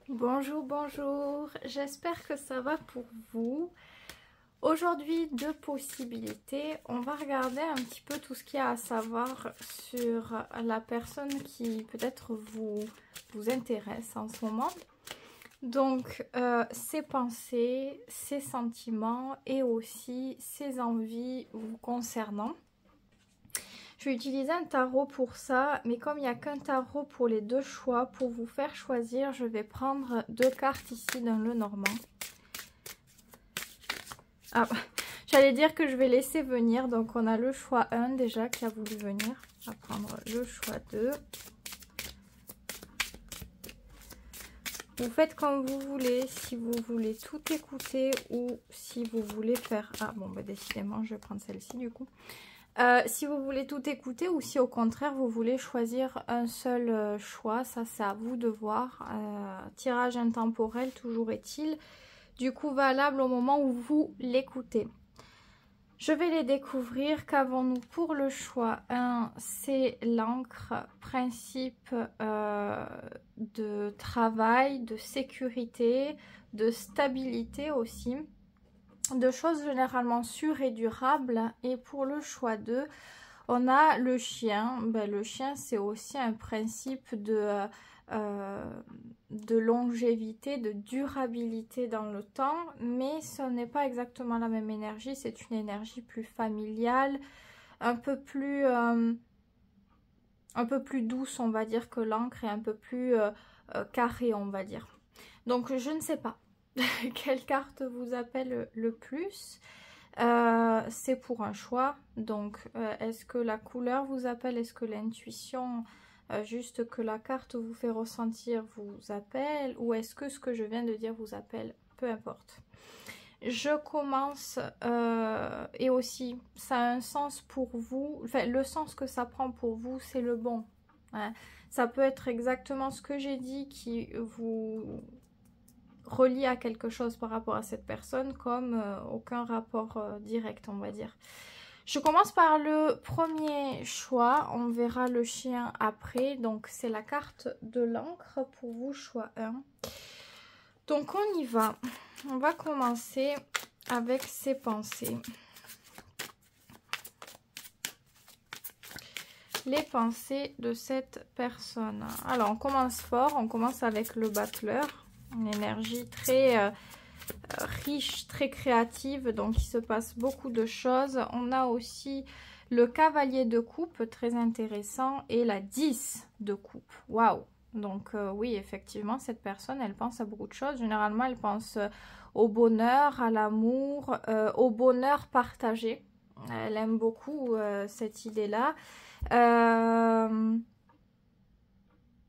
Bonjour, bonjour, j'espère que ça va pour vous. Aujourd'hui, deux possibilités. On va regarder un petit peu tout ce qu'il y a à savoir sur la personne qui peut-être vous intéresse en ce moment. Donc, ses pensées, ses sentiments et aussi ses envies vous concernant. Je vais utiliser un tarot pour ça, mais comme il n'y a qu'un tarot pour les deux choix, pour vous faire choisir, je vais prendre deux cartes ici dans le normand. Ah, j'allais dire que je vais laisser venir, donc on a le choix 1 déjà qui a voulu venir. On va prendre le choix 2. Vous faites comme vous voulez, si vous voulez tout écouter ou si vous voulez faire... Ah bon, bah décidément, je vais prendre celle-ci du coup. Si vous voulez tout écouter ou si au contraire vous voulez choisir un seul choix, ça c'est à vous de voir. Tirage intemporel, toujours est-il, du coup valable au moment où vous l'écoutez. Je vais les découvrir. Qu'avons-nous pour le choix 1? C'est l'encre, principe de travail, de sécurité, de stabilité aussi. De choses généralement sûres et durables. Et pour le choix 2, on a le chien. Ben, le chien, c'est aussi un principe de longévité, de durabilité dans le temps, mais ce n'est pas exactement la même énergie. C'est une énergie plus familiale, un peu plus douce, on va dire, que l'encre, et un peu plus carrée, on va dire. Donc je ne sais pas quelle carte vous appelle le plus. C'est pour un choix. Donc est-ce que la couleur vous appelle? Est-ce que l'intuition, juste que la carte vous fait ressentir, vous appelle? Ou est-ce que ce que je viens de dire vous appelle? Peu importe. Je commence, et aussi ça a un sens pour vous, enfin le sens que ça prend pour vous, c'est le bon, hein. Ça peut être exactement ce que j'ai dit qui vous relie à quelque chose par rapport à cette personne, comme aucun rapport direct, on va dire. Je commence par le premier choix, on verra le chien après. Donc c'est la carte de l'encre pour vous, choix 1. Donc on y va. On va commencer avec ses pensées. Les pensées de cette personne. Alors on commence fort, on commence avec le battleur. Une énergie très riche, très créative, donc il se passe beaucoup de choses. On a aussi le cavalier de coupe, très intéressant, et la 10 de coupe. Waouh! Donc oui, effectivement, cette personne, elle pense à beaucoup de choses. Généralement, elle pense au bonheur, à l'amour, au bonheur partagé. Elle aime beaucoup cette idée-là.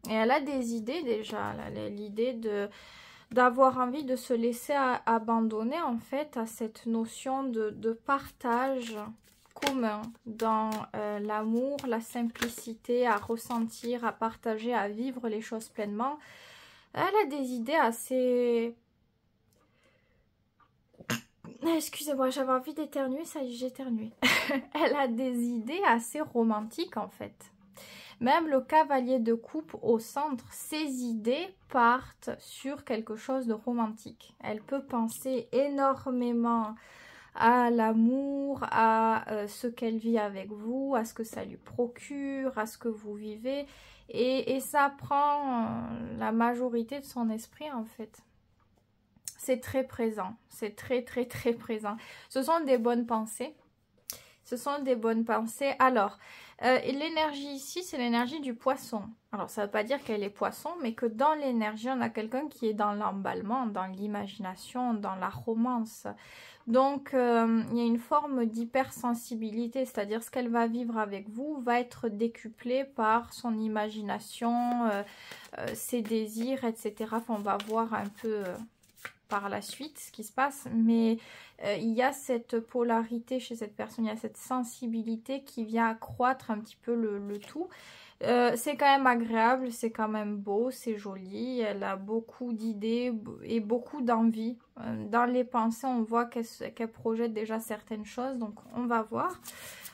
Et elle a des idées déjà. L'idée d'avoir envie de se laisser abandonner en fait à cette notion de partage commun dans l'amour, la simplicité, à ressentir, à partager, à vivre les choses pleinement. Elle a des idées assez... Excusez-moi, j'avais envie d'éternuer, ça y est, j'ai éternué. Elle a des idées assez romantiques en fait. Même le cavalier de coupe au centre, ses idées partent sur quelque chose de romantique. Elle peut penser énormément à l'amour, à ce qu'elle vit avec vous, à ce que ça lui procure, à ce que vous vivez. Et ça prend la majorité de son esprit en fait. C'est très présent, c'est très présent. Ce sont des bonnes pensées. Ce sont des bonnes pensées. Alors, l'énergie ici, c'est l'énergie du poisson. Alors, ça ne veut pas dire qu'elle est poisson, mais que dans l'énergie, on a quelqu'un qui est dans l'emballement, dans l'imagination, dans la romance. Donc, il y a une forme d'hypersensibilité, c'est-à-dire ce qu'elle va vivre avec vous va être décuplé par son imagination, ses désirs, etc. Enfin, on va voir un peu... par la suite ce qui se passe, mais il y a cette polarité chez cette personne, il y a cette sensibilité qui vient accroître un petit peu le tout. C'est quand même agréable, c'est quand même beau, c'est joli, elle a beaucoup d'idées et beaucoup d'envie. Dans les pensées, on voit qu'elle projette déjà certaines choses, donc on va voir.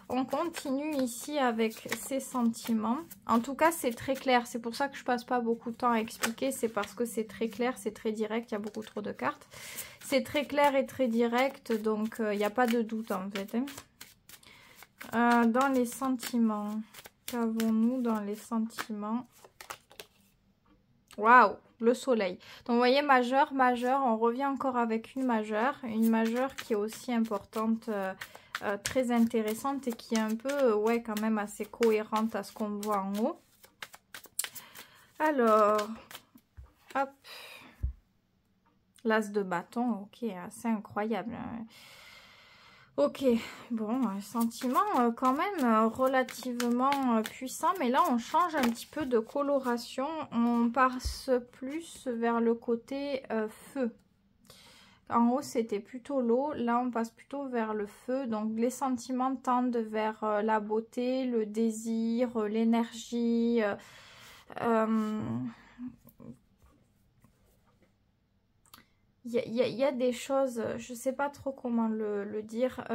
On continue ici avec ses sentiments. En tout cas, c'est très clair. C'est pour ça que je passe pas beaucoup de temps à expliquer. C'est parce que c'est très clair, c'est très direct. Il y a beaucoup trop de cartes. C'est très clair et très direct, donc il n'y a pas de doute en fait. Hein. Dans les sentiments, qu'avons-nous dans les sentiments? Waouh, le soleil. Donc vous voyez, majeur, on revient encore avec une majeure qui est aussi importante, très intéressante et qui est un peu, ouais, quand même assez cohérente à ce qu'on voit en haut. Alors, hop, l'as de bâton, ok, assez incroyable. Ok, bon, sentiment quand même relativement puissant, mais là on change un petit peu de coloration, on passe plus vers le côté feu. En haut c'était plutôt l'eau, là on passe plutôt vers le feu, donc les sentiments tendent vers la beauté, le désir, l'énergie, il y a des choses, je ne sais pas trop comment le dire.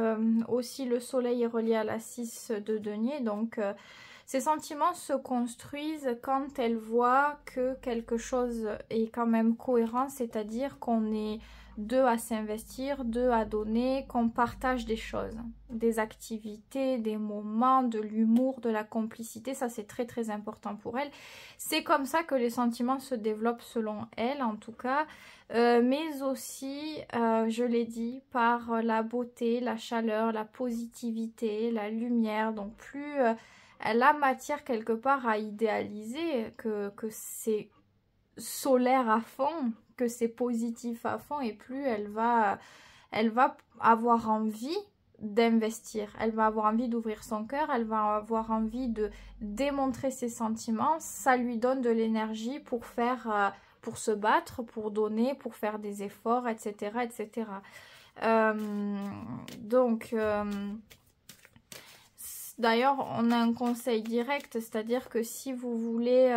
Aussi, le soleil est relié à la 6 de denier. Donc, ces sentiments se construisent quand elle voit que quelque chose est quand même cohérent. C'est-à-dire qu'on est deux à s'investir, deux à donner, qu'on partage des choses. Des activités, des moments, de l'humour, de la complicité. Ça, c'est très, très important pour elle. C'est comme ça que les sentiments se développent selon elle, en tout cas. Mais aussi, je l'ai dit, par la beauté, la chaleur, la positivité, la lumière. Donc plus elle a matière quelque part à idéaliser, que c'est solaire à fond, que c'est positif à fond, et plus elle va avoir envie d'investir. Elle va avoir envie d'ouvrir son cœur, elle va avoir envie de démontrer ses sentiments. Ça lui donne de l'énergie pour faire... pour se battre, pour donner, pour faire des efforts, etc. etc. D'ailleurs, on a un conseil direct, c'est-à-dire que si vous voulez,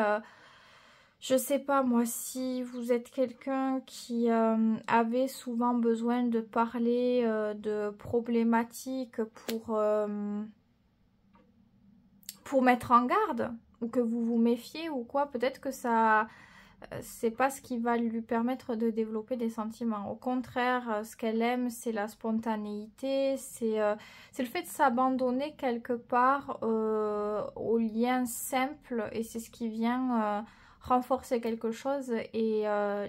je sais pas moi, si vous êtes quelqu'un qui avait souvent besoin de parler de problématiques pour mettre en garde, ou que vous vous méfiez ou quoi, peut-être que ça... c'est pas ce qui va lui permettre de développer des sentiments. Au contraire, ce qu'elle aime, c'est la spontanéité, c'est le fait de s'abandonner quelque part aux liens simples, et c'est ce qui vient renforcer quelque chose et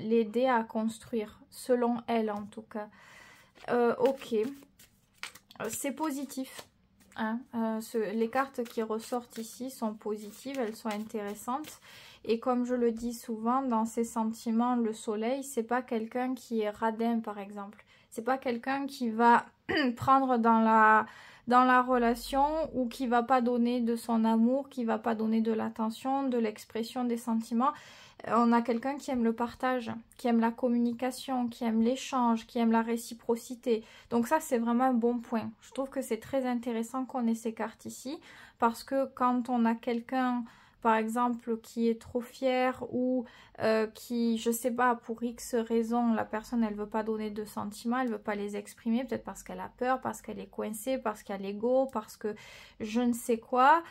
l'aider à construire, selon elle en tout cas. Ok, c'est positif. Hein, les cartes qui ressortent ici sont positives, elles sont intéressantes. Et comme je le dis souvent, dans ces sentiments, le soleil, c'est pas quelqu'un qui est radin, par exemple. C'est pas quelqu'un qui va prendre dans la relation, ou qui va pas donner de son amour, qui va pas donner de l'attention, de l'expression des sentiments. On a quelqu'un qui aime le partage, qui aime la communication, qui aime l'échange, qui aime la réciprocité. Donc ça, c'est vraiment un bon point. Je trouve que c'est très intéressant qu'on ait ces cartes ici, parce que quand on a quelqu'un, par exemple, qui est trop fier, ou qui, je sais pas, pour X raison, la personne, elle veut pas donner de sentiments, elle veut pas les exprimer, peut-être parce qu'elle a peur, parce qu'elle est coincée, parce qu'il y a l'ego, parce que je ne sais quoi,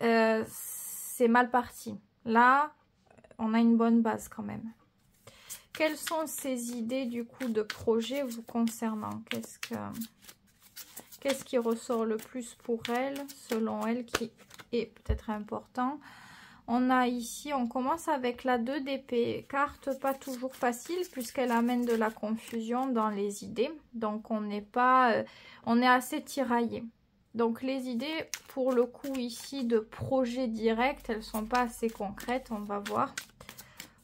c'est mal parti. Là, on a une bonne base quand même. Quelles sont ces idées du coup de projet vous concernant? Qu'est-ce qui ressort le plus pour elle, selon elle, qui est peut-être important? On a ici, on commence avec la 2 d'épée, carte pas toujours facile puisqu'elle amène de la confusion dans les idées. Donc on n'est pas, on est assez tiraillé. Donc les idées, pour le coup ici de projet direct, elles sont pas assez concrètes, on va voir.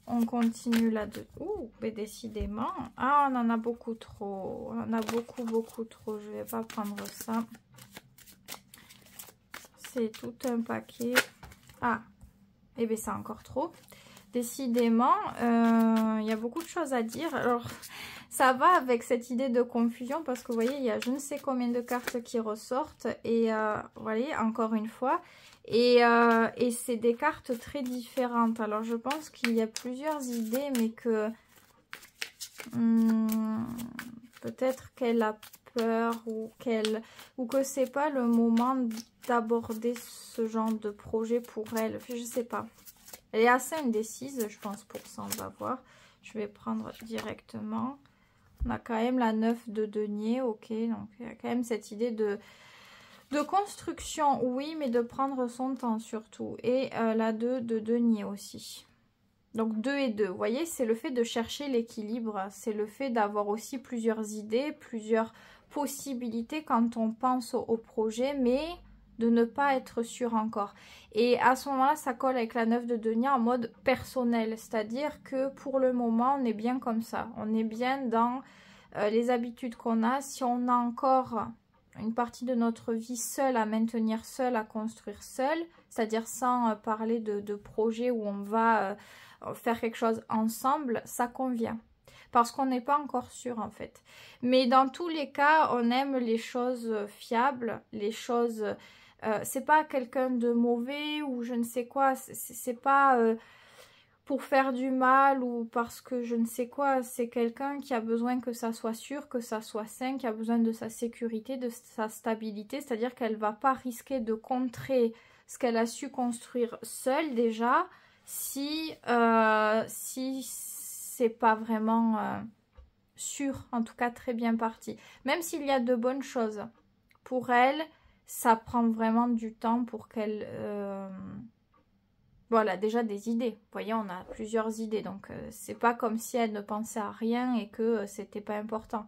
On continue là-dessus. Ouh, mais décidément. Ah, on en a beaucoup trop. On en a beaucoup trop. Je vais pas prendre ça. C'est tout un paquet. Ah, et bien c'est encore trop. Décidément, il y a beaucoup de choses à dire. Alors, ça va avec cette idée de confusion parce que vous voyez, il y a je ne sais combien de cartes qui ressortent. Et vous voyez, encore une fois. Et c'est des cartes très différentes. Alors, je pense qu'il y a plusieurs idées, mais que peut-être qu'elle a peur ou que c'est pas le moment d'aborder ce genre de projet pour elle. Je sais pas. Elle est assez indécise, je pense, pour ça. On va voir. Je vais prendre directement. On a quand même la 9 de denier, ok. Donc, il y a quand même cette idée de construction, oui, mais de prendre son temps surtout. Et la 2 de denier aussi. Donc 2 et 2, vous voyez, c'est le fait de chercher l'équilibre. C'est le fait d'avoir aussi plusieurs idées, plusieurs possibilités quand on pense au projet, mais de ne pas être sûr encore. Et à ce moment-là, ça colle avec la 9 de denier en mode personnel. C'est-à-dire que pour le moment, on est bien comme ça. On est bien dans les habitudes qu'on a. Si on a encore une partie de notre vie seule à maintenir, seule à construire seule, c'est-à-dire sans parler de projets où on va faire quelque chose ensemble, ça convient. Parce qu'on n'est pas encore sûr en fait. Mais dans tous les cas, on aime les choses fiables, les choses... c'est pas quelqu'un de mauvais ou je ne sais quoi, c'est pas pour faire du mal ou parce que je ne sais quoi, c'est quelqu'un qui a besoin que ça soit sûr, que ça soit sain, qui a besoin de sa sécurité, de sa stabilité, c'est-à-dire qu'elle va pas risquer de contrer ce qu'elle a su construire seule déjà, si c'est pas vraiment sûr, en tout cas très bien parti. Même s'il y a de bonnes choses, pour elle, ça prend vraiment du temps pour qu'elle... Voilà, déjà des idées. Vous voyez, on a plusieurs idées, donc c'est pas comme si elle ne pensait à rien et que c'était pas important.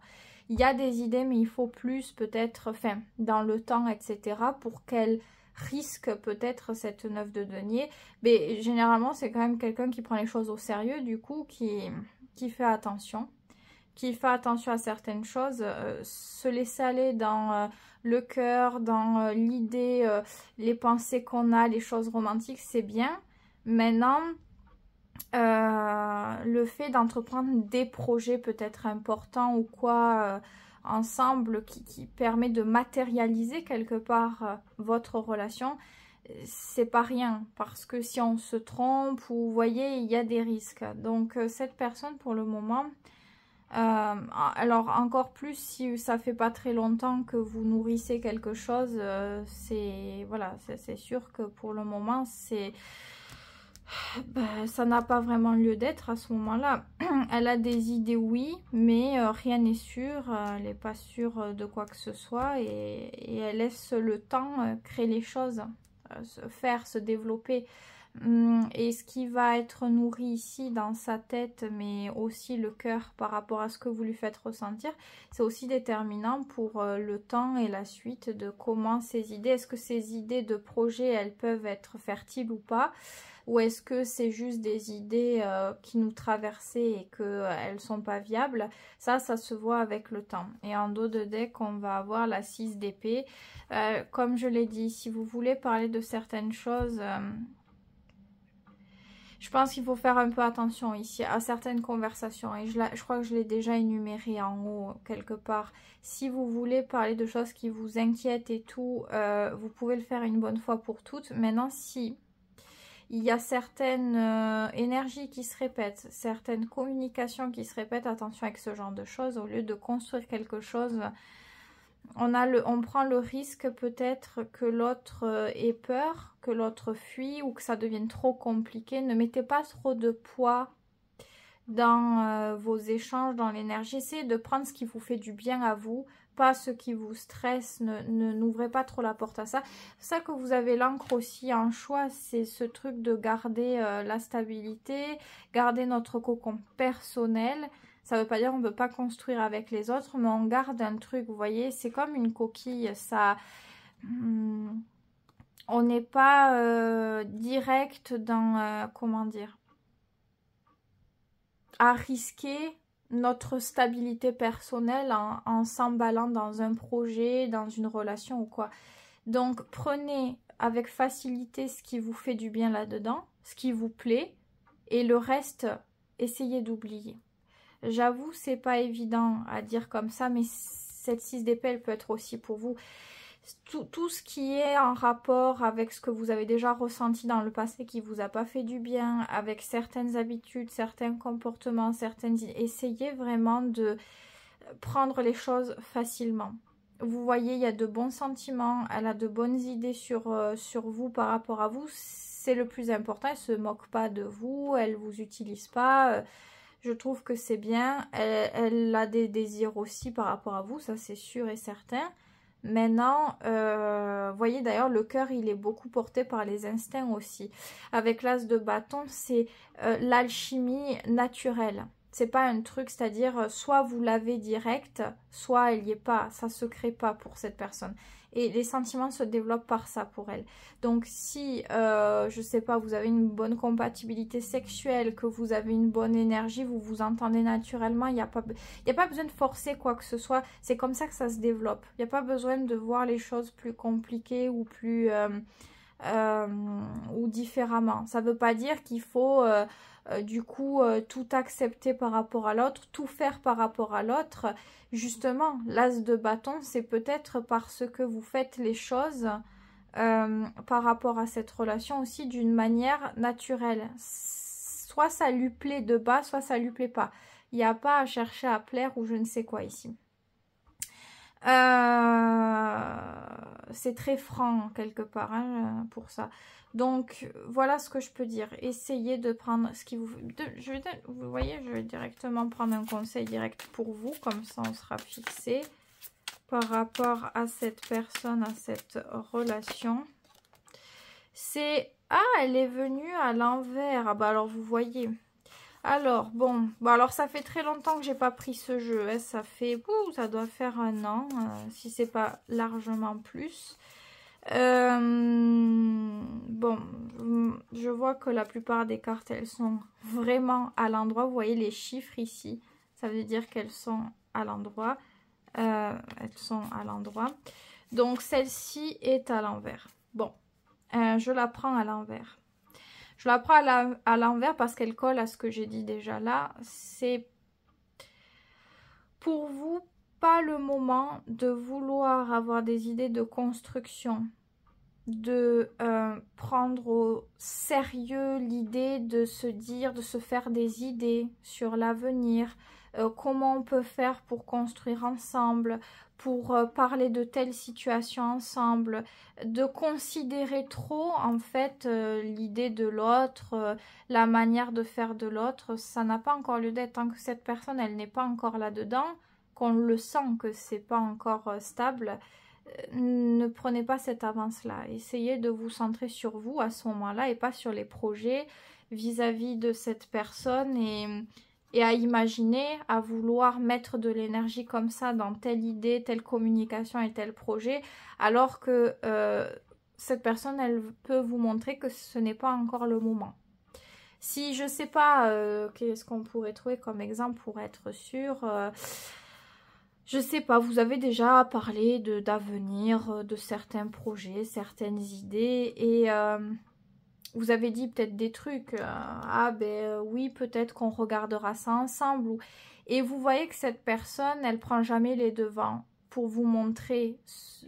Il y a des idées, mais il faut plus peut-être, enfin, dans le temps, etc., pour qu'elle risque peut-être cette 9 de denier. Mais généralement, c'est quand même quelqu'un qui prend les choses au sérieux, du coup, qui fait attention. Qui fait attention à certaines choses, se laisser aller dans le cœur, dans l'idée, les pensées qu'on a, les choses romantiques, c'est bien. Maintenant, le fait d'entreprendre des projets peut-être importants ou quoi ensemble qui permet de matérialiser quelque part votre relation, c'est pas rien parce que si on se trompe ou vous voyez, il y a des risques. Donc cette personne pour le moment... alors encore plus si ça fait pas très longtemps que vous nourrissez quelque chose, voilà, c'est sûr que pour le moment ça n'a pas vraiment lieu d'être à ce moment-là. Elle a des idées, oui, mais rien n'est sûr, elle n'est pas sûre de quoi que ce soit et elle laisse le temps créer les choses, se développer. Et ce qui va être nourri ici dans sa tête, mais aussi le cœur par rapport à ce que vous lui faites ressentir, c'est aussi déterminant pour le temps et la suite de comment ces idées, est-ce que ces idées de projet, elles peuvent être fertiles ou pas, ou est-ce que c'est juste des idées qui nous traversaient et qu'elles ne sont pas viables. Ça se voit avec le temps. Et en dos de deck, on va avoir la 6 d'épée. Comme je l'ai dit, si vous voulez parler de certaines choses... je pense qu'il faut faire un peu attention ici à certaines conversations et je crois que je l'ai déjà énuméré en haut quelque part. Si vous voulez parler de choses qui vous inquiètent et tout, vous pouvez le faire une bonne fois pour toutes. Maintenant, si il y a certaines énergies qui se répètent, certaines communications qui se répètent, attention avec ce genre de choses. Au lieu de construire quelque chose... on prend le risque peut-être que l'autre ait peur, que l'autre fuit ou que ça devienne trop compliqué. Ne mettez pas trop de poids dans vos échanges, dans l'énergie. Essayez de prendre ce qui vous fait du bien à vous, pas ce qui vous stresse. N'ouvrez pas trop la porte à ça. C'est ça que vous avez l'encre aussi en choix, c'est ce truc de garder la stabilité, garder notre cocon personnel. Ça ne veut pas dire qu'on ne peut pas construire avec les autres, mais on garde un truc, vous voyez, c'est comme une coquille, ça... on n'est pas direct dans, comment dire, à risquer notre stabilité personnelle en s'emballant dans un projet, dans une relation ou quoi. Donc prenez avec facilité ce qui vous fait du bien là-dedans, ce qui vous plaît, et le reste, essayez d'oublier. J'avoue, c'est pas évident à dire comme ça, mais cette 6 d'épée, elle peut être aussi pour vous. Tout ce qui est en rapport avec ce que vous avez déjà ressenti dans le passé qui vous a pas fait du bien, avec certaines habitudes, certains comportements, essayez vraiment de prendre les choses facilement. Vous voyez, il y a de bons sentiments, elle a de bonnes idées sur vous par rapport à vous. C'est le plus important, elle ne se moque pas de vous, elle ne vous utilise pas. Je trouve que c'est bien. Elle a des désirs aussi par rapport à vous, ça c'est sûr et certain. Maintenant, vous voyez d'ailleurs, le cœur, il est beaucoup porté par les instincts aussi. Avec l'as de bâton, c'est l'alchimie naturelle. C'est pas un truc, c'est-à-dire soit vous l'avez direct, soit elle n'y est pas. Ça se crée pas pour cette personne. Et les sentiments se développent par ça pour elle. Donc si, je sais pas, vous avez une bonne compatibilité sexuelle, que vous avez une bonne énergie, vous vous entendez naturellement, il n'y a pas besoin de forcer quoi que ce soit. C'est comme ça que ça se développe. Il n'y a pas besoin de voir les choses plus compliquées ou plus... ou différemment. Ça ne veut pas dire qu'il faut du coup tout accepter par rapport à l'autre, tout faire par rapport à l'autre. Justement, l'as de bâton, c'est peut-être parce que vous faites les choses par rapport à cette relation aussi d'une manière naturelle. Soit ça lui plaît de bas, soit ça lui plaît pas. Il n'y a pas à chercher à plaire ou je ne sais quoi ici. C'est très franc quelque part hein, pour ça. Donc voilà ce que je peux dire. Essayez de prendre ce qui vous... vous voyez, je vais directement prendre un conseil direct pour vous. Comme ça on sera fixé par rapport à cette personne, à cette relation. C'est... Ah, elle est venue à l'envers. Ah bah alors vous voyez... Alors, bon, alors ça fait très longtemps que j'ai pas pris ce jeu. Hein. Ça fait, ça doit faire 1 an, si c'est pas largement plus. Bon, je vois que la plupart des cartes, elles sont vraiment à l'endroit. Vous voyez les chiffres ici. Ça veut dire qu'elles sont à l'endroit. Elles sont à l'endroit. Donc, celle-ci est à l'envers. Bon, je la prends à l'envers. Je la prends à l'envers parce qu'elle colle à ce que j'ai dit déjà là. C'est pour vous pas le moment de vouloir avoir des idées de construction, de prendre au sérieux l'idée de se dire, de se faire des idées sur l'avenir, comment on peut faire pour construire ensemble, pour parler de telle situation ensemble, de considérer trop en fait l'idée de l'autre, la manière de faire de l'autre, ça n'a pas encore lieu d'être tant que cette personne elle n'est pas encore là-dedans, qu'on le sent que c'est pas encore stable. Ne prenez pas cette avance-là. Essayez de vous centrer sur vous à ce moment-là et pas sur les projets vis-à-vis de cette personne et à imaginer, à vouloir mettre de l'énergie comme ça dans telle idée, telle communication et tel projet, alors que cette personne, elle peut vous montrer que ce n'est pas encore le moment. Si, je sais pas, qu'est-ce qu'on pourrait trouver comme exemple pour être sûr je sais pas, vous avez déjà parlé d'avenir, de certains projets, certaines idées et vous avez dit peut-être des trucs, ah ben oui peut-être qu'on regardera ça ensemble et vous voyez que cette personne elle prend jamais les devants pour vous montrer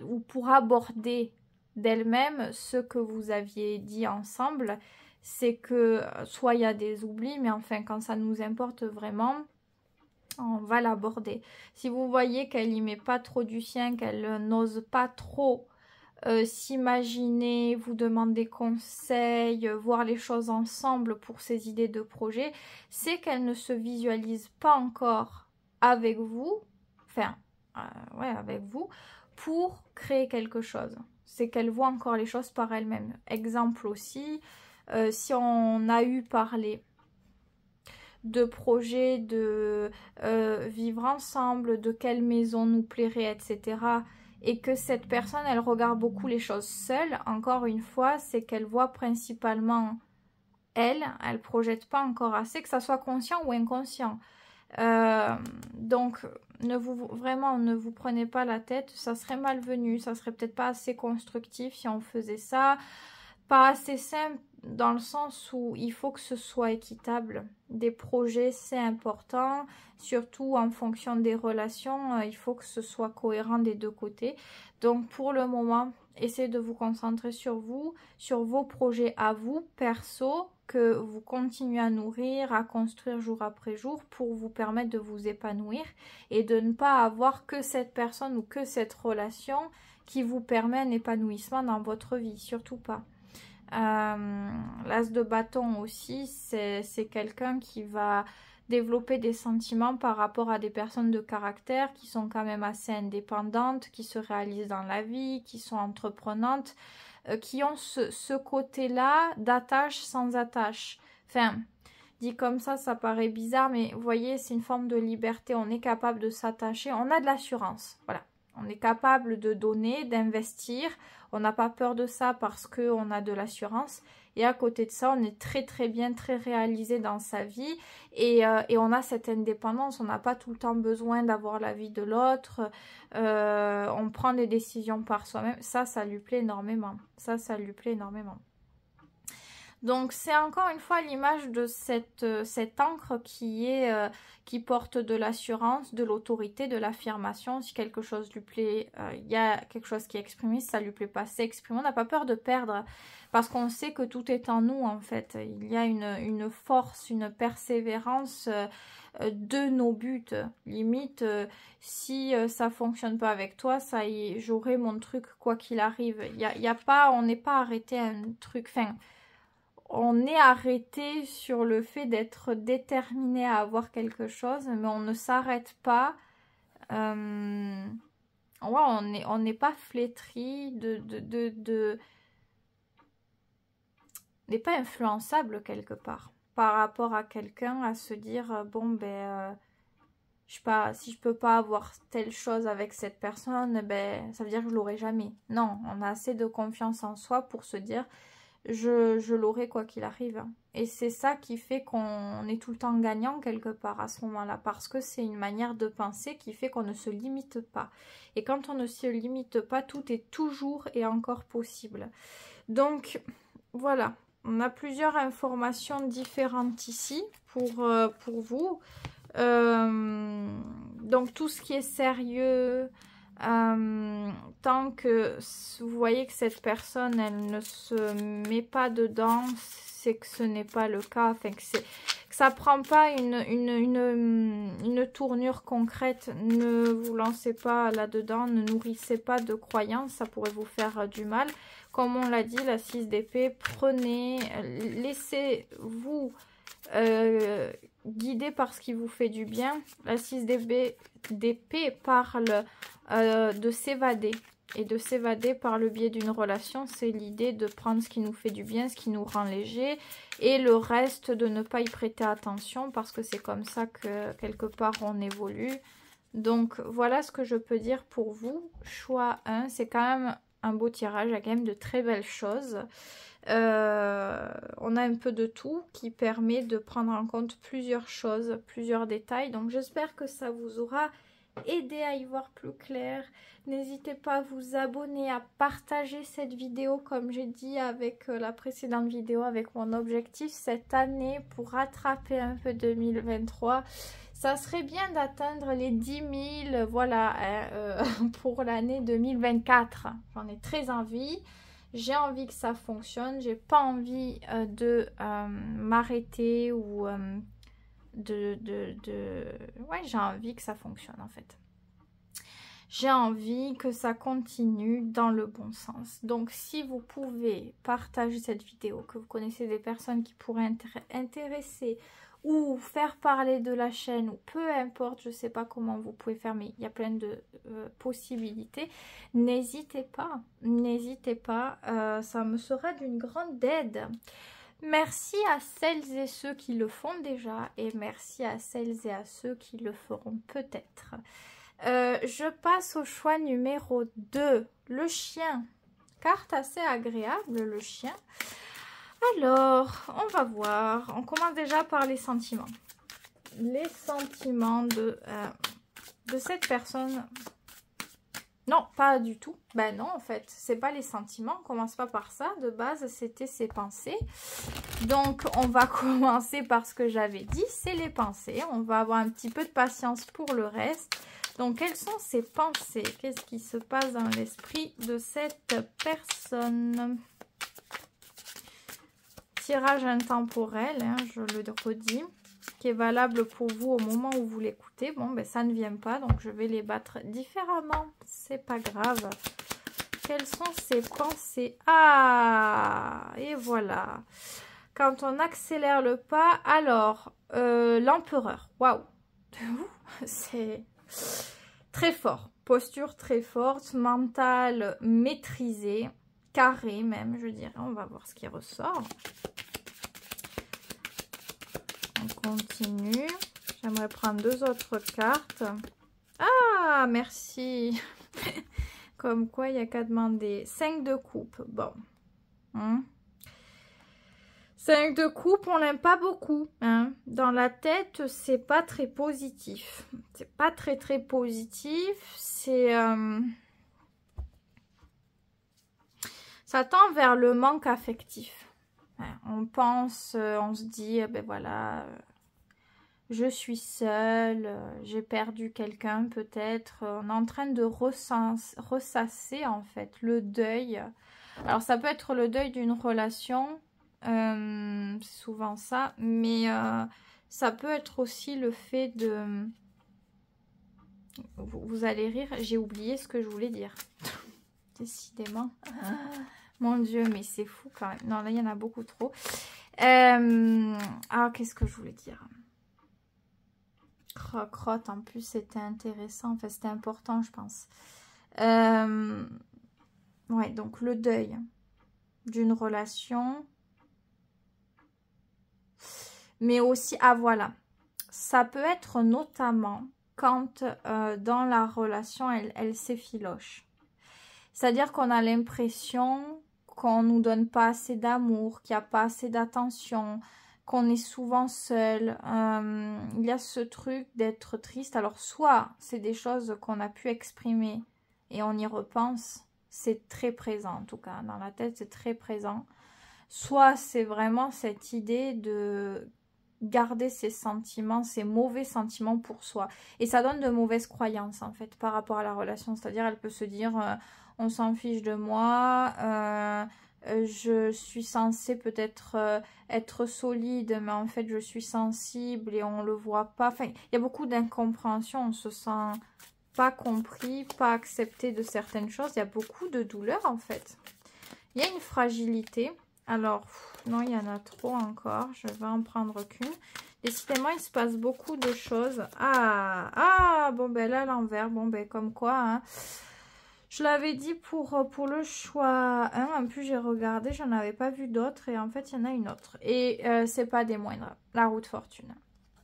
ou pour aborder d'elle-même ce que vous aviez dit ensemble, c'est que soit il y a des oublis mais enfin quand ça nous importe vraiment on va l'aborder. Si vous voyez qu'elle y met pas trop du sien, qu'elle n'ose pas trop s'imaginer, vous demander conseils, voir les choses ensemble pour ses idées de projet, c'est qu'elle ne se visualise pas encore avec vous, enfin, ouais, avec vous, pour créer quelque chose. C'est qu'elle voit encore les choses par elle-même. Exemple aussi, si on a eu parlé de projets, de vivre ensemble, de quelle maison nous plairait, etc. Et que cette personne, elle regarde beaucoup les choses seule, encore une fois, c'est qu'elle voit principalement elle projette pas encore assez, que ça soit conscient ou inconscient. Donc, vraiment, ne vous prenez pas la tête, ça serait malvenu, ça serait peut-être pas assez constructif si on faisait ça, pas assez simple dans le sens où il faut que ce soit équitable. Des projets, c'est important, surtout en fonction des relations, il faut que ce soit cohérent des deux côtés. Donc pour le moment, essayez de vous concentrer sur vous, sur vos projets à vous, perso, que vous continuez à nourrir, à construire jour après jour pour vous permettre de vous épanouir et de ne pas avoir que cette personne ou que cette relation qui vous permet un épanouissement dans votre vie, surtout pas. L'as de bâton aussi, c'est quelqu'un qui va développer des sentiments par rapport à des personnes de caractère qui sont quand même assez indépendantes, qui se réalisent dans la vie, qui sont entreprenantes, qui ont ce côté-là d'attache sans attache. Enfin, dit comme ça paraît bizarre, mais vous voyez, c'est une forme de liberté. On est capable de s'attacher, on a de l'assurance, voilà. On est capable de donner, d'investir. On n'a pas peur de ça parce qu'on a de l'assurance. Et à côté de ça, on est très bien, très réalisé dans sa vie. Et on a cette indépendance. On n'a pas tout le temps besoin d'avoir l'avis de l'autre. On prend des décisions par soi-même. Ça lui plaît énormément. Ça lui plaît énormément. Donc c'est encore une fois l'image de cette encre qui porte de l'assurance, de l'autorité, de l'affirmation. Si quelque chose lui plaît, il y a quelque chose qui est exprimé. Si ça lui plaît pas, c'est exprimé. On n'a pas peur de perdre parce qu'on sait que tout est en nous en fait. Il y a une force, une persévérance de nos buts. Limite, si ça fonctionne pas avec toi, ça y est, j'aurai mon truc quoi qu'il arrive. On n'est pas arrêté à un truc. Enfin, on est arrêté sur le fait d'être déterminé à avoir quelque chose, mais on ne s'arrête pas. Ouais, on n'est pas flétri n'est pas influençable quelque part par rapport à quelqu'un, à se dire bon ben je sais pas, si je peux pas avoir telle chose avec cette personne, ben ça veut dire que je l'aurai jamais. Non, on a assez de confiance en soi pour se dire je l'aurai quoi qu'il arrive. Et c'est ça qui fait qu'on est tout le temps gagnant quelque part à ce moment-là, parce que c'est une manière de penser qui fait qu'on ne se limite pas. Et quand on ne se limite pas, tout est toujours et encore possible. Donc voilà, on a plusieurs informations différentes ici pour vous. Donc tout ce qui est sérieux, tant que vous voyez que cette personne elle ne se met pas dedans, c'est que ce n'est pas le cas, enfin que ça prend pas une tournure concrète. Ne vous lancez pas là-dedans, ne nourrissez pas de croyances, ça pourrait vous faire du mal. Comme on l'a dit, la 6 d'épée, laissez-vous guidé par ce qui vous fait du bien. La 6 d'épée parle de s'évader. Et de s'évader par le biais d'une relation, c'est l'idée de prendre ce qui nous fait du bien, ce qui nous rend léger. Et le reste, de ne pas y prêter attention parce que c'est comme ça que quelque part on évolue. Donc voilà ce que je peux dire pour vous. Choix 1, c'est quand même un beau tirage, il y a quand même de très belles choses. On a un peu de tout qui permet de prendre en compte plusieurs choses, plusieurs détails. Donc j'espère que ça vous aura aidé à y voir plus clair. N'hésitez pas à vous abonner, à partager cette vidéo comme j'ai dit avec la précédente vidéo, avec mon objectif cette année pour rattraper un peu 2023. Ça serait bien d'atteindre les 10 000, voilà, pour l'année 2024. J'en ai très envie. J'ai envie que ça fonctionne. J'ai pas envie de m'arrêter ou ouais, j'ai envie que ça fonctionne en fait. J'ai envie que ça continue dans le bon sens. Donc si vous pouvez partager cette vidéo, que vous connaissez des personnes qui pourraient intéresser ou faire parler de la chaîne, ou peu importe, je sais pas comment vous pouvez faire, mais il y a plein de possibilités. N'hésitez pas, ça me sera d'une grande aide. Merci à celles et ceux qui le font déjà, et merci à celles et à ceux qui le feront peut-être. Je passe au choix numéro 2, le chien. Carte assez agréable, le chien. Alors, on va voir. On commence déjà par les sentiments. Les sentiments de cette personne. Non, pas du tout. Ben non, en fait, c'est pas les sentiments. On commence pas par ça. De base, c'était ses pensées. Donc, on va commencer par ce que j'avais dit. C'est les pensées. On va avoir un petit peu de patience pour le reste. Donc, quelles sont ses pensées? Qu'est-ce qui se passe dans l'esprit de cette personne? tirage intemporel, hein, je le redis, qui est valable pour vous au moment où vous l'écoutez. Bon, ben ça ne vient pas, donc je vais les battre différemment. C'est pas grave. Quelles sont ces pensées? Ah, et voilà. Quand on accélère le pas, alors, l'empereur. Waouh. C'est très fort. Posture très forte, mental maîtrisé, carré même, je dirais. On va voir ce qui ressort. On continue. J'aimerais prendre 2 autres cartes. Ah, merci. Comme quoi, il n'y a qu'à demander. 5 de coupe. Bon. 5 de coupe, on l'aime pas beaucoup. Hein. Dans la tête, c'est pas très positif. C'est pas très positif. C'est... ça tend vers le manque affectif. On pense, on se dit, ben voilà, je suis seule, j'ai perdu quelqu'un peut-être. On est en train de ressasser en fait le deuil. Alors ça peut être le deuil d'une relation, c'est souvent ça, mais ça peut être aussi le fait de... Vous allez rire, j'ai oublié ce que je voulais dire. Décidément. Mon Dieu, mais c'est fou quand même. Non, là, il y en a beaucoup trop. Ah, qu'est-ce que je voulais dire? Crotte, en plus, c'était intéressant. Enfin, c'était important, je pense. Ouais, donc le deuil d'une relation. Mais aussi, ah voilà. Ça peut être notamment quand dans la relation, elle s'effiloche. C'est-à-dire qu'on a l'impression qu'on ne nous donne pas assez d'amour, qu'il n'y a pas assez d'attention, qu'on est souvent seul. Il y a ce truc d'être triste. Alors, soit c'est des choses qu'on a pu exprimer et on y repense, c'est très présent en tout cas. Dans la tête, c'est très présent. Soit c'est vraiment cette idée de garder ses sentiments, ses mauvais sentiments pour soi. Et ça donne de mauvaises croyances en fait par rapport à la relation. C'est-à-dire, elle peut se dire... on s'en fiche de moi, je suis censée peut-être être solide, mais en fait je suis sensible et on le voit pas. Enfin, il y a beaucoup d'incompréhension, on se sent pas compris, pas accepté de certaines choses. Il y a beaucoup de douleur en fait. Il y a une fragilité. Alors, non, il y en a trop encore. Je vais en prendre qu'une. Décidément, il se passe beaucoup de choses. Ah, bon, ben là, l'envers. Bon, ben comme quoi, hein. Je l'avais dit pour le choix 1. En plus, j'ai regardé, j'en avais pas vu d'autres. Et en fait, il y en a une autre. Et c'est pas des moindres. La roue de fortune.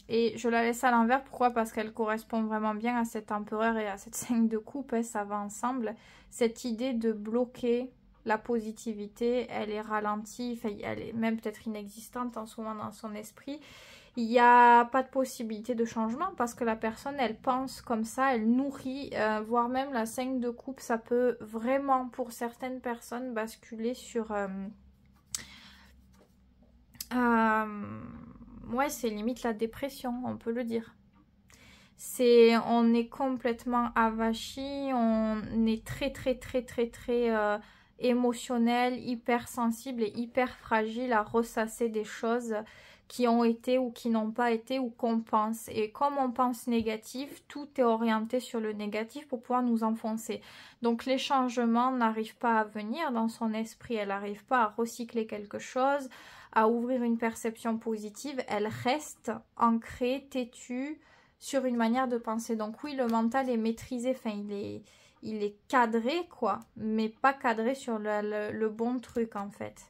Et je la laisse à l'envers. Pourquoi? Parce qu'elle correspond vraiment bien à cet empereur et à cette 5 de coupe. Hein, ça va ensemble. Cette idée de bloquer la positivité, elle est ralentie. Enfin, elle est même peut-être inexistante en ce moment dans son esprit. Il n'y a pas de possibilité de changement parce que la personne, elle pense comme ça, elle nourrit, voire même la 5 de coupe, ça peut vraiment, pour certaines personnes, basculer sur... ouais, c'est limite la dépression, on peut le dire. On est complètement avachi, on est très émotionnel, hyper sensible et hyper fragile à ressasser des choses qui ont été ou qui n'ont pas été ou qu'on pense. Et comme on pense négatif, tout est orienté sur le négatif pour pouvoir nous enfoncer. Donc les changements n'arrivent pas à venir dans son esprit, elle n'arrive pas à recycler quelque chose, à ouvrir une perception positive, elle reste ancrée, têtue sur une manière de penser. Donc oui, le mental est maîtrisé, enfin il est cadré quoi, mais pas cadré sur le bon truc en fait.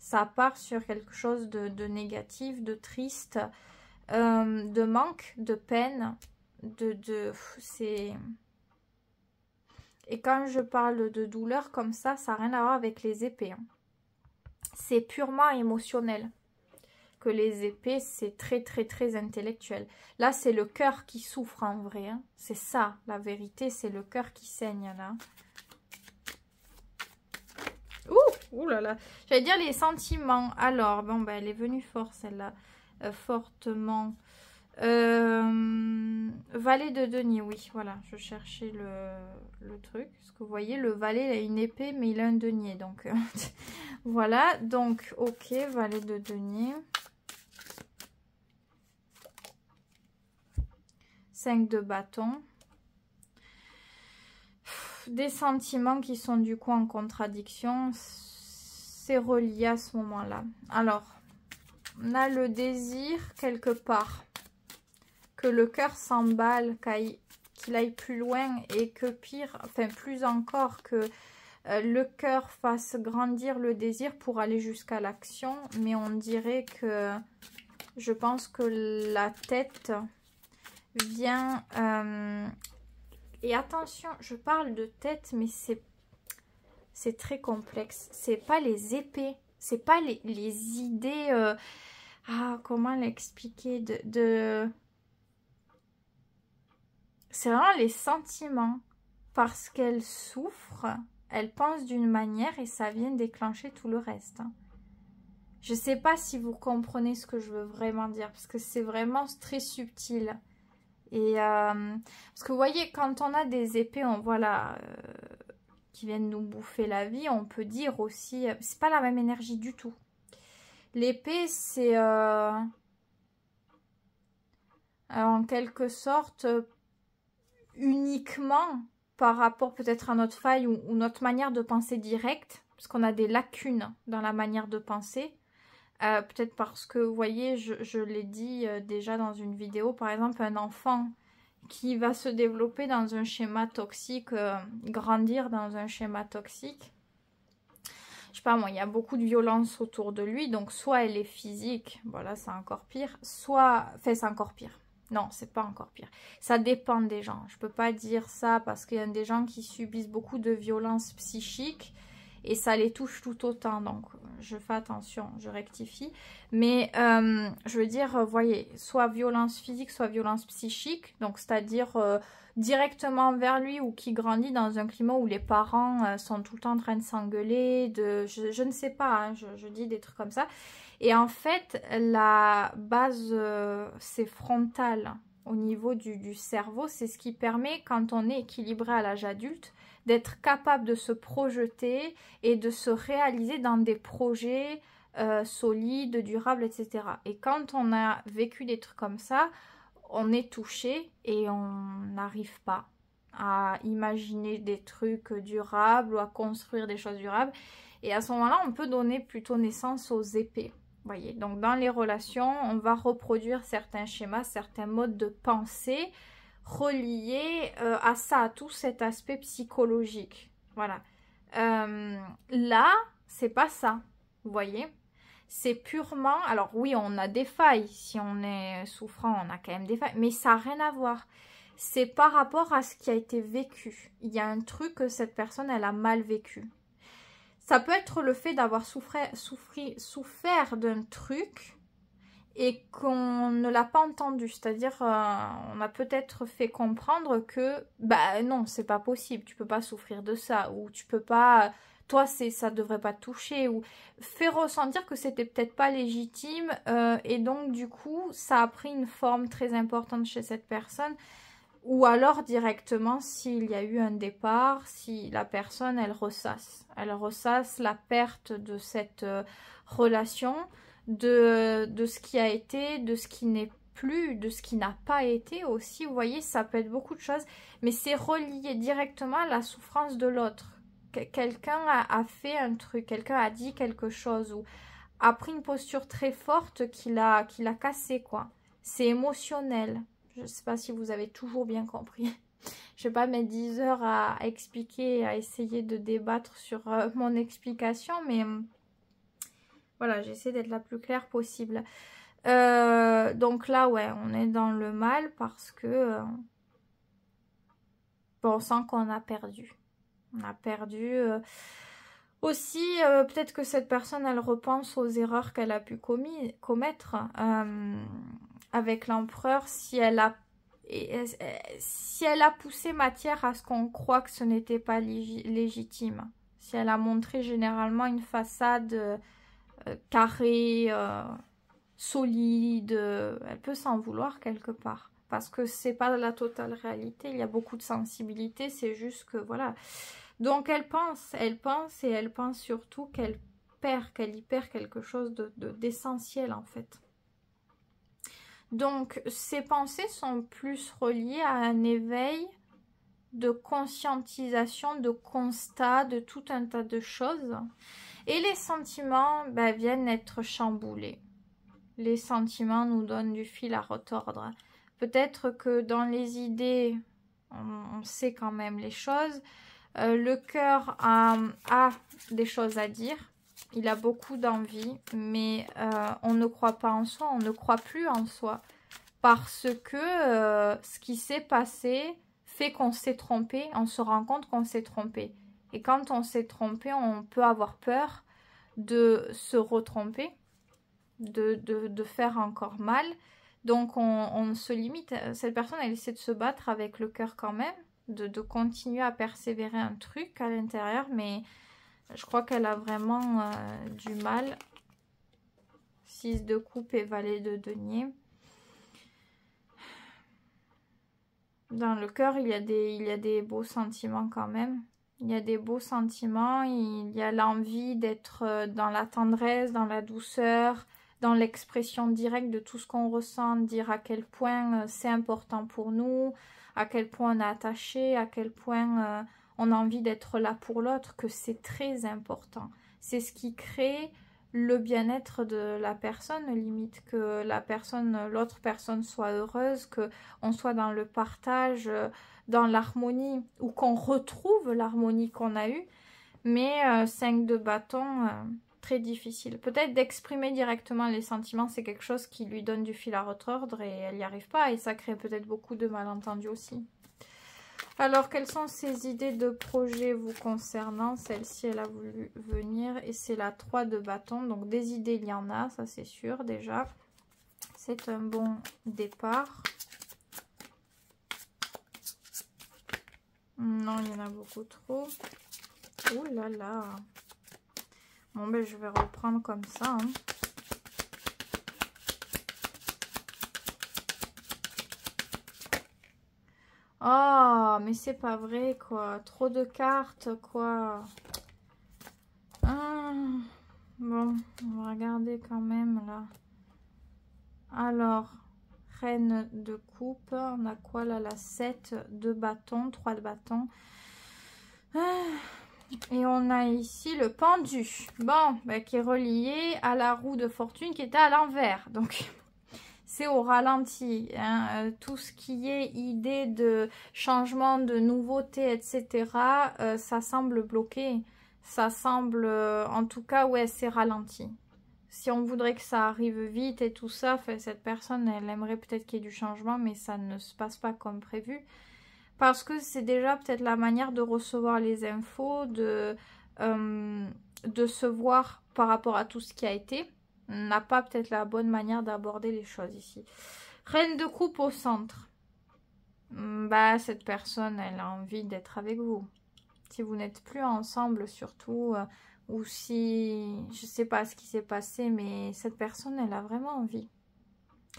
Ça part sur quelque chose de négatif, de triste, de manque, de peine, c'est... Et quand je parle de douleur comme ça n'a rien à voir avec les épées. Hein. C'est purement émotionnel. Que les épées, c'est très intellectuel. Là, c'est le cœur qui souffre en vrai. Hein. C'est ça, la vérité, c'est le cœur qui saigne là. Ouh là là. J'allais dire les sentiments. Alors, bon, ben, elle est venue fort celle-là. Fortement. Va valet de denier, oui, voilà, je cherchais le truc. Parce que vous voyez, le valet, il a une épée, mais il a un denier. Donc, voilà. Donc, ok, valet de denier. 5 de bâton. Des sentiments qui sont du coup en contradiction. C'est relié à ce moment-là. Alors, on a le désir quelque part. Que le cœur s'emballe, qu'il aille plus loin et que pire, enfin plus encore, que le cœur fasse grandir le désir pour aller jusqu'à l'action. Mais on dirait que je pense que la tête vient... et attention, je parle de tête, mais c'est très complexe. C'est pas les épées, c'est pas les idées... comment l'expliquer c'est vraiment les sentiments. Parce qu'elle souffre, elle pense d'une manière et ça vient déclencher tout le reste. Je sais pas si vous comprenez ce que je veux vraiment dire. Parce que c'est vraiment très subtil. Et parce que vous voyez, quand on a des épées, voilà, qui viennent nous bouffer la vie, on peut dire aussi... c'est pas la même énergie du tout. L'épée, c'est... en quelque sorte... uniquement par rapport peut-être à notre faille ou notre manière de penser directe, parce qu'on a des lacunes dans la manière de penser. Peut-être parce que, vous voyez, je l'ai dit déjà dans une vidéo, par exemple, un enfant qui va se développer dans un schéma toxique, grandir dans un schéma toxique. Je sais pas moi, il y a beaucoup de violence autour de lui, donc soit elle est physique, voilà, c'est encore pire, soit... enfin, c'est encore pire. Non, c'est pas encore pire. Ça dépend des gens. Je peux pas dire ça parce qu'il y a des gens qui subissent beaucoup de violences psychiques et ça les touche tout autant. Donc, je fais attention, je rectifie. Mais, je veux dire, voyez, soit violence physique, soit violence psychique. Donc, c'est-à-dire directement vers lui ou qui grandit dans un climat où les parents sont tout le temps en train de s'engueuler. Je ne sais pas, hein, je dis des trucs comme ça. Et en fait, la base, c'est frontal au niveau du cerveau. C'est ce qui permet, quand on est équilibré à l'âge adulte, d'être capable de se projeter et de se réaliser dans des projets solides, durables, etc. Et quand on a vécu des trucs comme ça, on est touché et on n'arrive pas à imaginer des trucs durables ou à construire des choses durables. Et à ce moment-là, on peut donner plutôt naissance aux épées. Voyez, donc dans les relations, on va reproduire certains schémas, certains modes de pensée reliés à ça, à tout cet aspect psychologique. Voilà. Là, c'est pas ça, vous voyez. C'est purement... alors oui, on a des failles. Si on est souffrant, on a quand même des failles. Mais ça n'a rien à voir. C'est par rapport à ce qui a été vécu. Il y a un truc que cette personne, elle a mal vécu. Ça peut être le fait d'avoir souffert d'un truc et qu'on ne l'a pas entendu. C'est-à-dire, on a peut-être fait comprendre que, bah non, c'est pas possible, tu peux pas souffrir de ça, ou tu peux pas, toi, ça devrait pas te toucher, ou fait ressentir que c'était peut-être pas légitime, et donc du coup, ça a pris une forme très importante chez cette personne. Ou alors directement s'il y a eu un départ, si la personne elle ressasse la perte de cette relation, de ce qui a été, de ce qui n'est plus, de ce qui n'a pas été aussi. Vous voyez, ça peut être beaucoup de choses, mais c'est relié directement à la souffrance de l'autre. Quelqu'un a fait un truc, quelqu'un a dit quelque chose ou a pris une posture très forte qui l'a cassé, quoi. C'est émotionnel. Je ne sais pas si vous avez toujours bien compris. Je ne vais pas mettre 10 heures à expliquer, à essayer de débattre sur mon explication, mais voilà, j'essaie d'être la plus claire possible. Donc là, ouais, on est dans le mal parce que bon, on sent qu'on a perdu. On a perdu. Aussi, peut-être que cette personne, elle repense aux erreurs qu'elle a pu commettre. Avec l'empereur, si elle a poussé matière à ce qu'on croit que ce n'était pas légitime, si elle a montré généralement une façade carrée, solide, elle peut s'en vouloir quelque part. parce que c'est pas la totale réalité, il y a beaucoup de sensibilité, c'est juste que voilà. Donc elle pense et elle pense surtout qu'elle y perd quelque chose d'essentiel en fait. Donc ces pensées sont plus reliées à un éveil de conscientisation, de constat, de tout un tas de choses. Et les sentiments viennent être chamboulés. Les sentiments nous donnent du fil à retordre. Peut-être que dans les idées, on sait quand même les choses. Le cœur a des choses à dire. Il a beaucoup d'envie, mais on ne croit pas en soi, on ne croit plus en soi. Parce que ce qui s'est passé fait qu'on s'est trompé, on se rend compte qu'on s'est trompé. Et quand on s'est trompé, on peut avoir peur de se retromper, de faire encore mal. Donc on se limite. Cette personne, elle essaie de se battre avec le cœur quand même, de continuer à persévérer un truc à l'intérieur, mais je crois qu'elle a vraiment du mal. 6 de coupe et valet de denier. Dans le cœur, il y a des beaux sentiments quand même. Il y a des beaux sentiments, il y a l'envie d'être dans la tendresse, dans la douceur, dans l'expression directe de tout ce qu'on ressent, dire à quel point c'est important pour nous, à quel point on est attaché, à quel point on a envie d'être là pour l'autre, que c'est très important. C'est ce qui crée le bien-être de la personne, limite que l'autre personne soit heureuse, que on soit dans le partage, dans l'harmonie, ou qu'on retrouve l'harmonie qu'on a eue. Mais 5 de bâton, très difficile. Peut-être d'exprimer directement les sentiments, c'est quelque chose qui lui donne du fil à retordre et elle n'y arrive pas, et ça crée peut-être beaucoup de malentendus aussi. Alors, quelles sont ces idées de projet vous concernant? Celle-ci, elle a voulu venir et c'est la 3 de bâton. Donc, des idées, il y en a, ça c'est sûr déjà. C'est un bon départ. Non, il y en a beaucoup trop. Ouh là là. Bon, ben, je vais reprendre comme ça. Hein. Oh, mais c'est pas vrai, quoi. Trop de cartes, quoi. Ah, bon, on va regarder quand même, là. Alors, reine de coupe. On a quoi, là? La 7 de bâton, 3 de bâton. Ah, et on a ici le pendu. Bon, ben, qui est relié à la roue de fortune qui était à l'envers. Donc... c'est au ralenti, hein. Tout ce qui est idée de changement, de nouveauté, etc., ça semble bloqué. Ça semble, en tout cas, ouais, c'est ralenti. Si on voudrait que ça arrive vite et tout ça, cette personne, elle aimerait peut-être qu'il y ait du changement, mais ça ne se passe pas comme prévu. Parce que c'est déjà peut-être la manière de recevoir les infos, de se voir par rapport à tout ce qui a été. N'a pas peut-être la bonne manière d'aborder les choses ici. Reine de coupe au centre. Bah, cette personne, elle a envie d'être avec vous. Si vous n'êtes plus ensemble, surtout, ou si... je sais pas ce qui s'est passé, mais cette personne, elle a vraiment envie.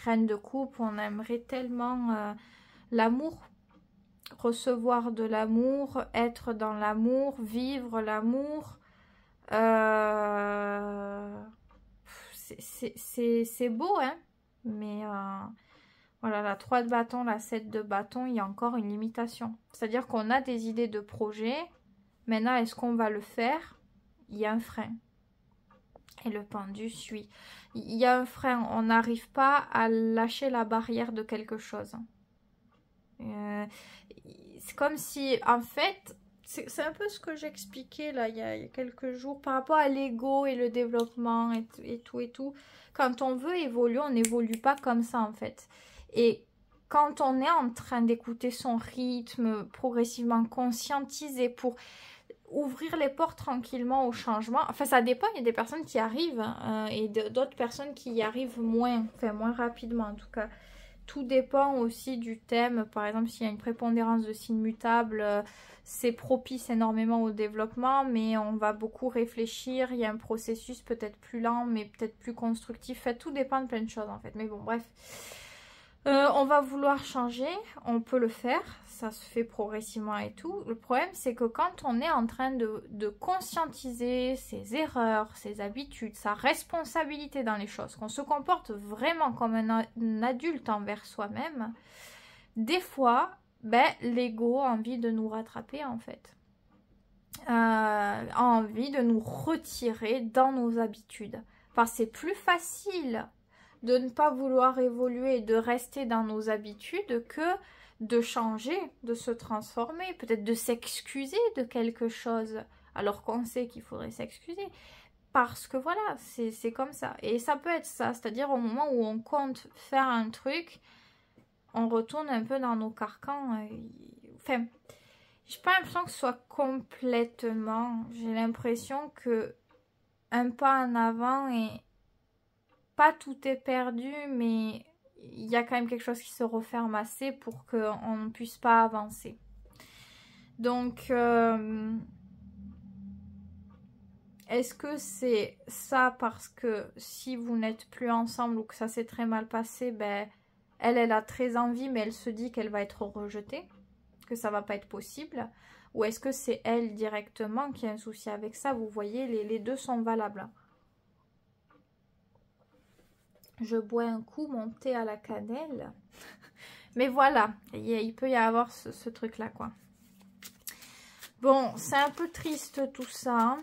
Reine de coupe, on aimerait tellement l'amour. Recevoir de l'amour, être dans l'amour, vivre l'amour. C'est beau, hein, mais voilà, la 3 de bâton, la 7 de bâton, il y a encore une limitation. C'est-à-dire qu'on a des idées de projet. Maintenant, est-ce qu'on va le faire? Il y a un frein. Et le pendu suit. Il y a un frein. On n'arrive pas à lâcher la barrière de quelque chose. C'est comme si, en fait... c'est un peu ce que j'expliquais là il y a quelques jours par rapport à l'ego et le développement et tout. Quand on veut évoluer, on n'évolue pas comme ça en fait. Et quand on est en train d'écouter son rythme, progressivement conscientisé pour ouvrir les portes tranquillement au changement, enfin ça dépend, il y a des personnes qui arrivent et d'autres personnes qui y arrivent moins, enfin moins rapidement en tout cas. Tout dépend aussi du thème. Par exemple, s'il y a une prépondérance de signes mutables, c'est propice énormément au développement, mais on va beaucoup réfléchir. Il y a un processus peut-être plus lent, mais peut-être plus constructif. Tout dépend de plein de choses en fait. Mais bon, bref. On va vouloir changer, on peut le faire, ça se fait progressivement et tout. Le problème, c'est que quand on est en train de conscientiser ses erreurs, ses habitudes, sa responsabilité dans les choses, qu'on se comporte vraiment comme un adulte envers soi-même, des fois, l'ego a envie de nous rattraper en fait. A envie de nous retirer dans nos habitudes. Parce que c'est plus facile de ne pas vouloir évoluer, de rester dans nos habitudes que de changer, de se transformer, peut-être de s'excuser de quelque chose, alors qu'on sait qu'il faudrait s'excuser. Parce que voilà, c'est comme ça. Et ça peut être ça, c'est-à-dire au moment où on compte faire un truc, on retourne un peu dans nos carcans. Enfin, j'ai pas l'impression que ce soit complètement. J'ai l'impression que un pas en avant et pas tout est perdu, mais il y a quand même quelque chose qui se referme assez pour qu'on ne puisse pas avancer. Donc, est-ce que c'est ça parce que si vous n'êtes plus ensemble ou que ça s'est très mal passé, elle a très envie, mais elle se dit qu'elle va être rejetée, que ça va pas être possible? Ou est-ce que c'est elle directement qui a un souci avec ça? Vous voyez, les deux sont valables. Je bois un coup mon thé à la cannelle. Mais voilà, il peut y avoir ce truc-là, quoi. Bon, c'est un peu triste tout ça.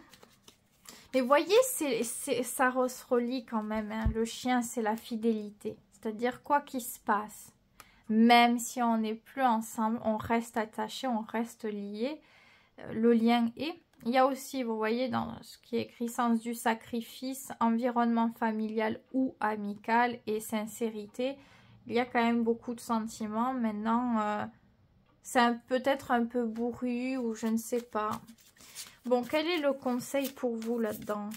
Mais vous voyez, ça se relie quand même. Hein. Le chien, c'est la fidélité. C'est-à-dire, quoi qu'il se passe, même si on n'est plus ensemble, on reste attaché, on reste lié. Le lien est... Il y a aussi, vous voyez, dans ce qui est écrit, sens du sacrifice, environnement familial ou amical et sincérité. Il y a quand même beaucoup de sentiments. Maintenant, c'est peut-être un peu bourru ou je ne sais pas. Bon, quel est le conseil pour vous là-dedans?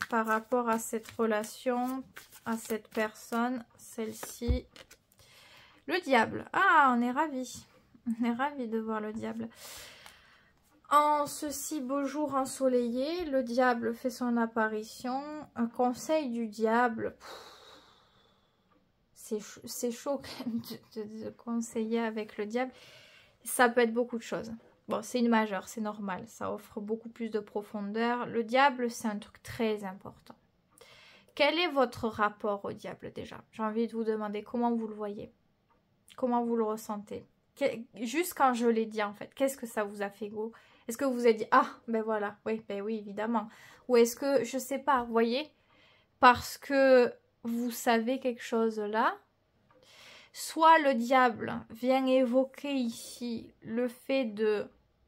Par rapport à cette relation, à cette personne, celle-ci. Le diable. Ah, on est ravis. On est ravis de voir le diable. En ce si beau jour ensoleillé, le diable fait son apparition. Un conseil du diable. C'est chaud quand même de conseiller avec le diable. Ça peut être beaucoup de choses. Bon, c'est une majeure, c'est normal. Ça offre beaucoup plus de profondeur. Le diable, c'est un truc très important. Quel est votre rapport au diable déjà? J'ai envie de vous demander comment vous le voyez. Comment vous le ressentez? Juste quand je l'ai dit en fait, qu'est-ce que ça vous a fait go? Est-ce que vous vous êtes dit, ah, ben voilà, oui, ben oui, évidemment. Ou est-ce que, je sais pas, vous voyez, parce que vous savez quelque chose là, soit le diable vient évoquer ici le fait de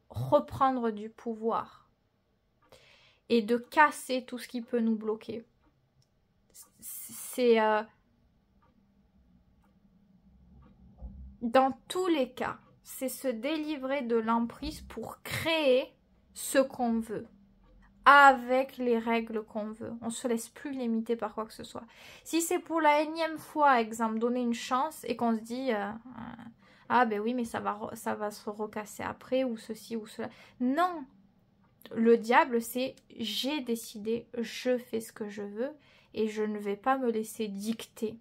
reprendre du pouvoir et de casser tout ce qui peut nous bloquer. C'est... dans tous les cas, c'est se délivrer de l'emprise pour créer ce qu'on veut, avec les règles qu'on veut. On ne se laisse plus limiter par quoi que ce soit. Si c'est pour la énième fois, exemple, donner une chance et qu'on se dit ah ben oui, mais ça va se recasser après, ou ceci ou cela. Non, le diable, c'est j'ai décidé, je fais ce que je veux et je ne vais pas me laisser dicter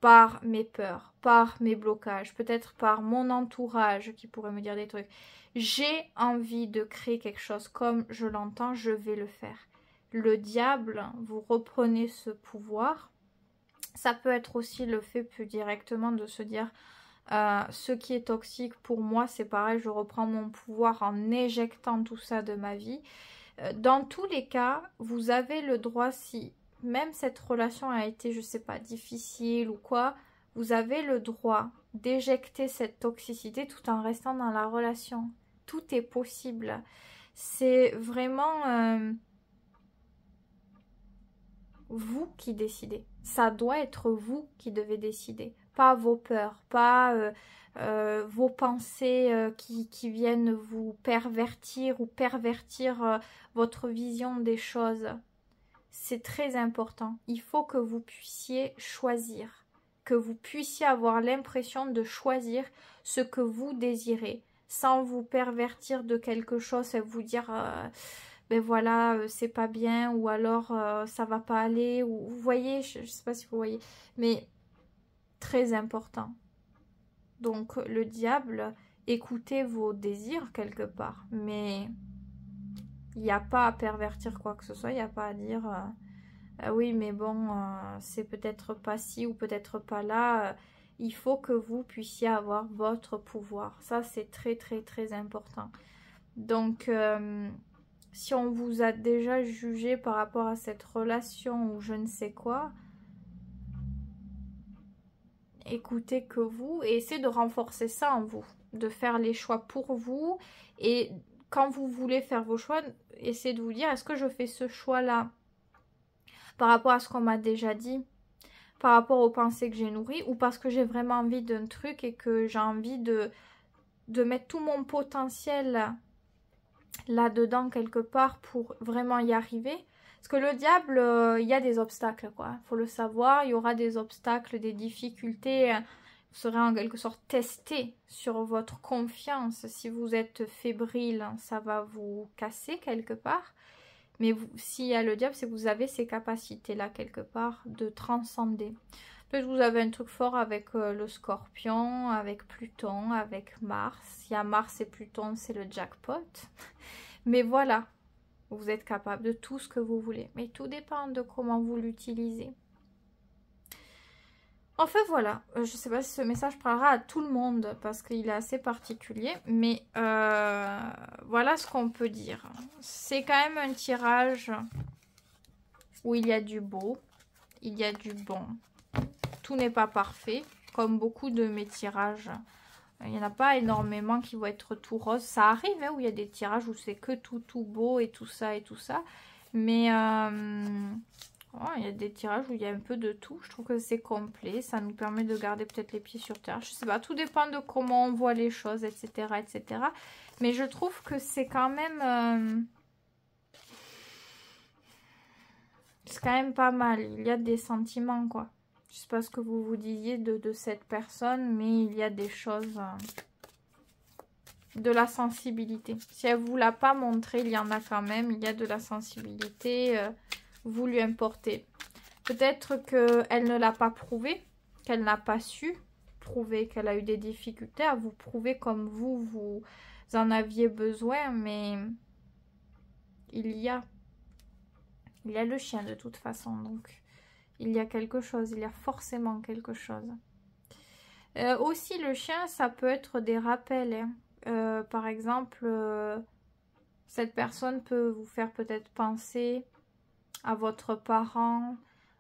par mes peurs, par mes blocages, peut-être par mon entourage qui pourrait me dire des trucs. J'ai envie de créer quelque chose comme je l'entends, je vais le faire. Le diable, vous reprenez ce pouvoir. Ça peut être aussi le fait plus directement de se dire ce qui est toxique pour moi, c'est pareil, je reprends mon pouvoir en éjectant tout ça de ma vie. Dans tous les cas, vous avez le droit, si même cette relation a été, je sais pas, difficile ou quoi, vous avez le droit d'éjecter cette toxicité tout en restant dans la relation. Tout est possible. C'est vraiment vous qui décidez. Ça doit être vous qui devez décider. Pas vos peurs, pas vos pensées qui viennent vous pervertir ou pervertir votre vision des choses. C'est très important. Il faut que vous puissiez choisir, que vous puissiez avoir l'impression de choisir ce que vous désirez, sans vous pervertir de quelque chose et vous dire ben voilà, c'est pas bien, ou alors ça va pas aller, ou vous voyez, je sais pas si vous voyez, mais très important. Donc le diable, écoutez vos désirs quelque part, mais il n'y a pas à pervertir quoi que ce soit, il n'y a pas à dire oui mais bon c'est peut-être pas ci ou peut-être pas là. Il faut que vous puissiez avoir votre pouvoir, ça c'est très très très important. Donc si on vous a déjà jugé par rapport à cette relation ou je ne sais quoi, écoutez que vous et essayez de renforcer ça en vous, de faire les choix pour vous. Et quand vous voulez faire vos choix, essayez de vous dire, est-ce que je fais ce choix-là par rapport à ce qu'on m'a déjà dit, par rapport aux pensées que j'ai nourries, ou parce que j'ai vraiment envie d'un truc et que j'ai envie de mettre tout mon potentiel là-dedans quelque part pour vraiment y arriver. Parce que le diable, il y a des obstacles, quoi. Il faut le savoir, il y aura des obstacles, des difficultés. Vous serez en quelque sorte testé sur votre confiance. Si vous êtes fébrile, ça va vous casser quelque part. Mais s'il y a le diable, c'est que vous avez ces capacités-là quelque part de transcender. Peut-être que vous avez un truc fort avec le Scorpion, avec Pluton, avec Mars. S'il y a Mars et Pluton, c'est le jackpot. Mais voilà, vous êtes capable de tout ce que vous voulez. Mais tout dépend de comment vous l'utilisez. Enfin voilà, je ne sais pas si ce message parlera à tout le monde parce qu'il est assez particulier. Mais voilà ce qu'on peut dire. C'est quand même un tirage où il y a du beau, il y a du bon. Tout n'est pas parfait, comme beaucoup de mes tirages. Il n'y en a pas énormément qui vont être tout rose. Ça arrive, hein, où il y a des tirages où c'est que tout beau et tout ça et tout ça. Mais oh, il y a des tirages où il y a un peu de tout. Je trouve que c'est complet. Ça nous permet de garder peut-être les pieds sur terre. Je sais pas, tout dépend de comment on voit les choses, etc. etc. Mais je trouve que c'est quand même... c'est quand même pas mal. Il y a des sentiments, quoi. Je sais pas ce que vous vous disiez de cette personne, mais il y a des choses, de la sensibilité. Si elle vous l'a pas montré, il y en a quand même. Il y a de la sensibilité, vous lui importez. Peut-être qu'elle ne l'a pas prouvé, qu'elle n'a pas su prouver, qu'elle a eu des difficultés à vous prouver comme vous en aviez besoin, mais il y a le chien de toute façon, donc... il y a quelque chose, il y a forcément quelque chose. Aussi, le chien, ça peut être des rappels. Hein. Par exemple, cette personne peut vous faire peut-être penser à votre parent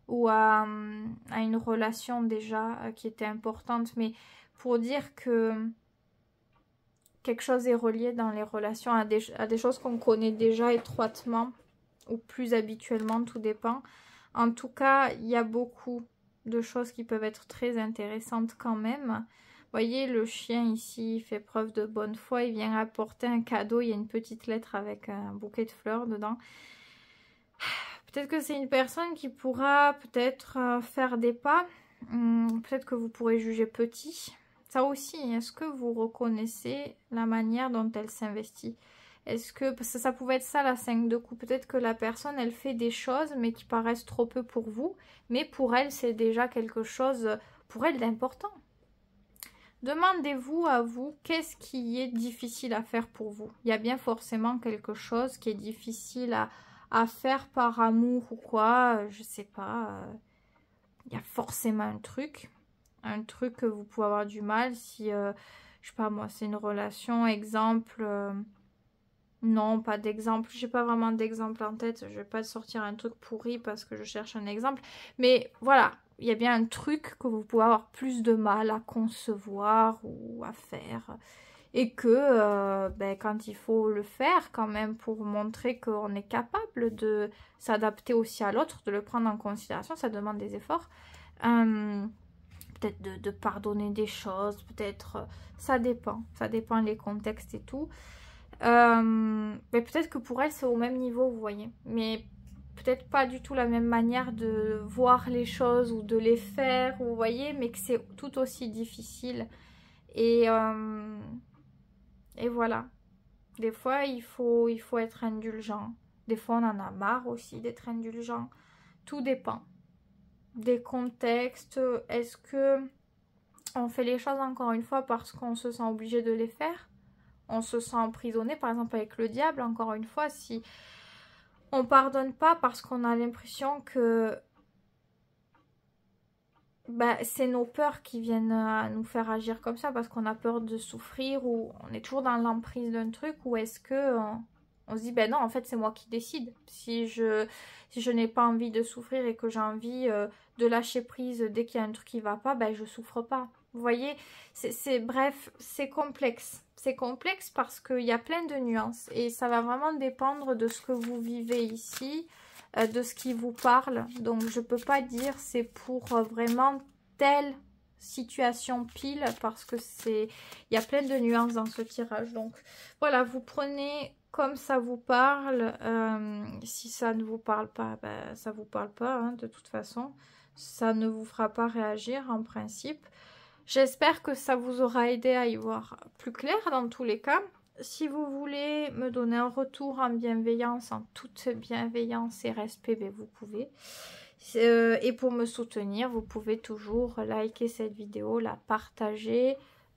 ou à une relation déjà qui était importante. Mais pour dire que quelque chose est relié dans les relations à des choses qu'on connaît déjà étroitement ou plus habituellement, tout dépend. En tout cas, il y a beaucoup de choses qui peuvent être très intéressantes quand même. Vous voyez, le chien ici, il fait preuve de bonne foi. Il vient apporter un cadeau. Il y a une petite lettre avec un bouquet de fleurs dedans. Peut-être que c'est une personne qui pourra peut-être faire des pas. Peut-être que vous pourrez juger petit. Ça aussi, est-ce que vous reconnaissez la manière dont elle s'investit ? Est-ce que, parce que ça pouvait être ça la 5 de coups, peut-être que la personne elle fait des choses mais qui paraissent trop peu pour vous, mais pour elle c'est déjà quelque chose pour elle d'important. Demandez-vous à vous, qu'est-ce qui est difficile à faire pour vous? Il y a bien forcément quelque chose qui est difficile à faire par amour ou quoi, je sais pas, il y a forcément un truc que vous pouvez avoir du mal si, je sais pas moi, c'est une relation, exemple... non, pas d'exemple. J'ai pas vraiment d'exemple en tête. Je vais pas sortir un truc pourri parce que je cherche un exemple. Mais voilà, il y a bien un truc que vous pouvez avoir plus de mal à concevoir ou à faire. Et que quand il faut le faire quand même pour montrer qu'on est capable de s'adapter aussi à l'autre, de le prendre en considération, ça demande des efforts. Peut-être de pardonner des choses, peut-être... ça dépend les contextes et tout. Mais peut-être que pour elle c'est au même niveau, vous voyez, mais peut-être pas du tout la même manière de voir les choses ou de les faire, vous voyez, mais que c'est tout aussi difficile et voilà, des fois il faut être indulgent, des fois on en a marre aussi d'être indulgent, tout dépend des contextes. Est-ce que on fait les choses encore une fois parce qu'on se sent obligé de les faire. On se sent emprisonné, par exemple avec le diable, encore une fois, si on pardonne pas parce qu'on a l'impression que c'est nos peurs qui viennent nous faire agir comme ça, parce qu'on a peur de souffrir, ou on est toujours dans l'emprise d'un truc, ou est-ce que on se dit, non, en fait, c'est moi qui décide. Si je n'ai pas envie de souffrir et que j'ai envie de lâcher prise dès qu'il y a un truc qui va pas, je souffre pas. Vous voyez, bref, c'est complexe. C'est complexe parce qu'il y a plein de nuances et ça va vraiment dépendre de ce que vous vivez ici, de ce qui vous parle. Donc, je peux pas dire c'est pour vraiment telle situation pile parce que il y a plein de nuances dans ce tirage. Donc, voilà, vous prenez comme ça vous parle. Si ça ne vous parle pas, ça vous parle pas, hein, de toute façon. Ça ne vous fera pas réagir en principe. J'espère que ça vous aura aidé à y voir plus clair dans tous les cas. Si vous voulez me donner un retour en bienveillance, en toute bienveillance et respect, vous pouvez. Et pour me soutenir, vous pouvez toujours liker cette vidéo, la partager.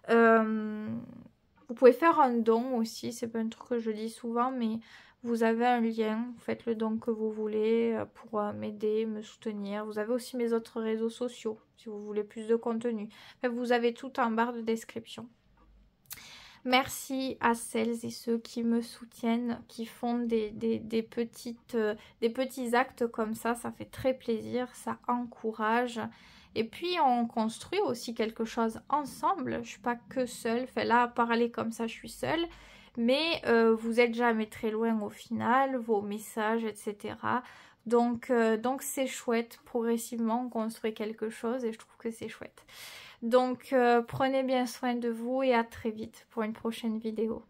Vous pouvez faire un don aussi, c'est pas un truc que je dis souvent, mais vous avez un lien, vous faites le don que vous voulez pour m'aider, me soutenir. Vous avez aussi mes autres réseaux sociaux, si vous voulez plus de contenu. Enfin, vous avez tout en barre de description. Merci à celles et ceux qui me soutiennent, qui font des petits actes comme ça fait très plaisir, ça encourage. Et puis on construit aussi quelque chose ensemble, je ne suis pas que seule, enfin là à parler comme ça je suis seule, mais vous n'êtes jamais très loin au final, vos messages, etc. Donc c'est chouette, progressivement on construit quelque chose et je trouve que c'est chouette. Donc prenez bien soin de vous et à très vite pour une prochaine vidéo.